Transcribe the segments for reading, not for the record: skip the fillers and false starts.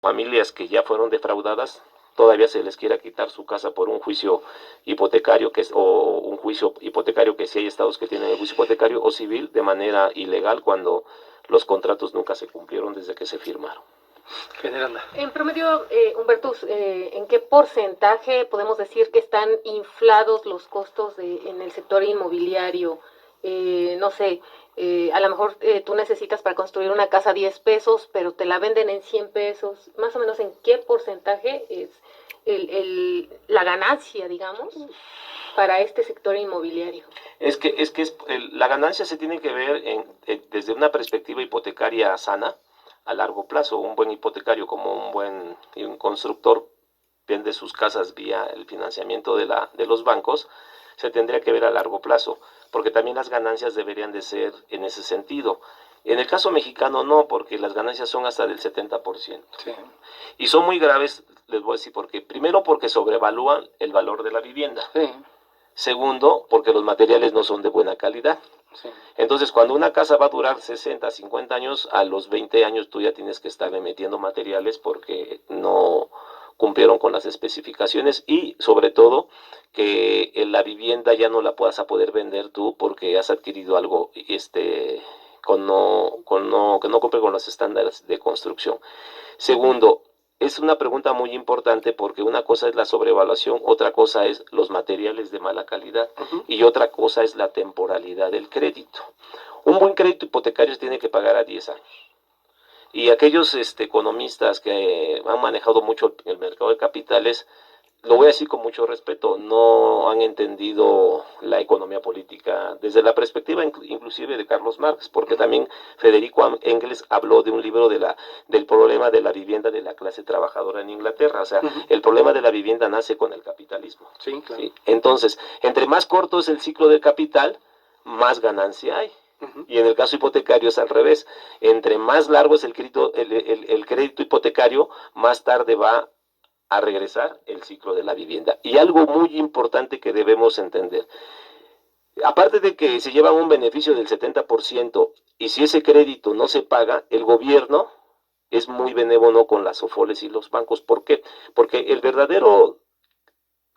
familias que ya fueron defraudadas todavía se les quiera quitar su casa por un juicio hipotecario o un juicio hipotecario, que si hay estados que tienen el juicio hipotecario o civil de manera ilegal, cuando los contratos nunca se cumplieron desde que se firmaron. General. En promedio, Humberto, ¿en qué porcentaje podemos decir que están inflados los costos en el sector inmobiliario? No sé, a lo mejor tú necesitas para construir una casa 10 pesos, pero te la venden en 100 pesos. Más o menos, ¿en qué porcentaje es la ganancia, digamos, para este sector inmobiliario? La ganancia se tiene que ver desde una perspectiva hipotecaria sana, a largo plazo. Un buen hipotecario, como un constructor, vende sus casas vía el financiamiento de los bancos, se tendría que ver a largo plazo, porque también las ganancias deberían de ser en ese sentido. En el caso mexicano no, porque las ganancias son hasta del 70%. Sí. Y son muy graves, les voy a decir por qué. Primero, porque sobrevalúan el valor de la vivienda. Sí. Segundo, porque los materiales no son de buena calidad. Sí. Entonces, cuando una casa va a durar 60, 50 años, a los 20 años tú ya tienes que estarle metiendo materiales porque no cumplieron con las especificaciones, y sobre todo que la vivienda ya no la puedas a poder vender tú porque has adquirido algo que no cumple con los estándares de construcción. Segundo, es una pregunta muy importante, porque una cosa es la sobrevaluación, otra cosa es los materiales de mala calidad, y otra cosa es la temporalidad del crédito. Un buen crédito hipotecario tiene que pagar a 10 años. Y aquellos economistas que han manejado mucho el mercado de capitales, lo voy a decir con mucho respeto, no han entendido la economía política desde la perspectiva inclusive de Carlos Marx, porque también Federico Engels habló de un libro del problema de la vivienda de la clase trabajadora en Inglaterra. O sea, el problema de la vivienda nace con el capitalismo. Sí, claro. ¿Sí? Entonces, entre más corto es el ciclo del capital, más ganancia hay. Y en el caso hipotecario es al revés. Entre más largo es el crédito hipotecario, más tarde va a regresar el ciclo de la vivienda. Y algo muy importante que debemos entender: aparte de que se llevan un beneficio del 70%, y si ese crédito no se paga, el gobierno es muy benévolo con las SOFOLES y los bancos. ¿Por qué? Porque el verdadero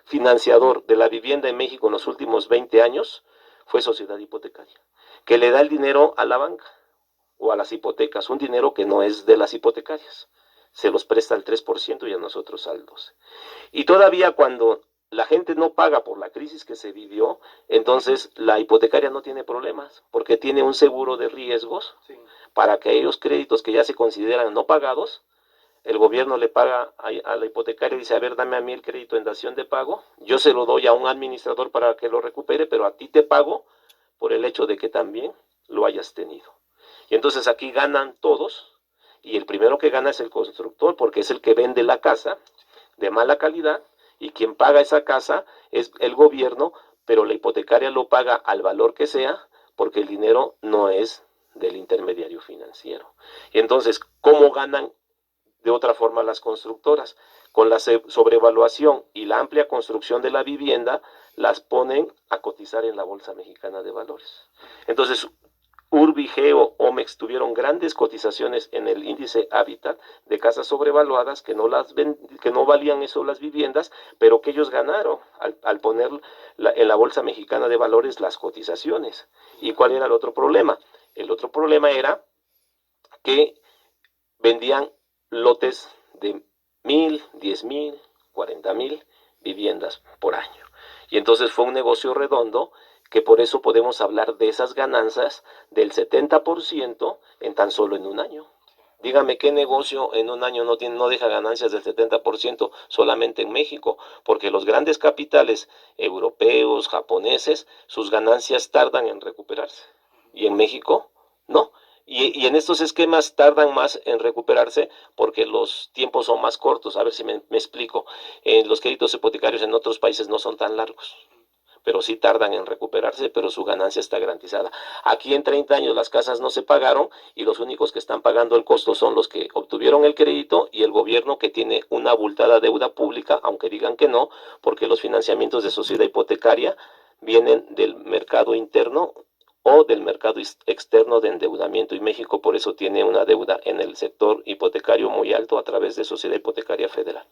financiador de la vivienda en México en los últimos 20 años fue Sociedad Hipotecaria, que le da el dinero a la banca o a las hipotecas, un dinero que no es de las hipotecarias. Se los presta al 3% y a nosotros al 12%. Y todavía cuando la gente no paga por la crisis que se vivió, entonces la hipotecaria no tiene problemas, porque tiene un seguro de riesgos. Sí. Para aquellos créditos que ya se consideran no pagados, el gobierno le paga a la hipotecaria y dice: a ver, dame a mí el crédito en dación de pago, yo se lo doy a un administrador para que lo recupere, pero a ti te pago por el hecho de que también lo hayas tenido. Y entonces aquí ganan todos, y el primero que gana es el constructor, porque es el que vende la casa de mala calidad, y quien paga esa casa es el gobierno, pero la hipotecaria lo paga al valor que sea, porque el dinero no es del intermediario financiero. Y entonces, ¿cómo ganan de otra forma las constructoras? Con la sobrevaluación y la amplia construcción de la vivienda, las ponen a cotizar en la Bolsa Mexicana de Valores. Entonces, Urbi, Geo, Omex tuvieron grandes cotizaciones en el índice Habitat de casas sobrevaluadas que no valían eso las viviendas, pero que ellos ganaron al poner en la Bolsa Mexicana de Valores las cotizaciones. ¿Y cuál era el otro problema? El otro problema era que vendían lotes de 1,000, 10,000, 40,000 viviendas por año. Y entonces fue un negocio redondo, que por eso podemos hablar de esas ganancias del 70% en tan solo en un año. Dígame qué negocio en un año no deja ganancias del 70% solamente en México, porque los grandes capitales europeos, japoneses, sus ganancias tardan en recuperarse, y en México no. Y en estos esquemas tardan más en recuperarse porque los tiempos son más cortos. A ver si me explico. Los créditos hipotecarios en otros países no son tan largos, pero sí tardan en recuperarse, pero su ganancia está garantizada. Aquí en 30 años las casas no se pagaron, y los únicos que están pagando el costo son los que obtuvieron el crédito y el gobierno, que tiene una abultada deuda pública, aunque digan que no, porque los financiamientos de sociedad hipotecaria vienen del mercado interno o del mercado externo de endeudamiento, y México por eso tiene una deuda en el sector hipotecario muy alto a través de Sociedad Hipotecaria Federal.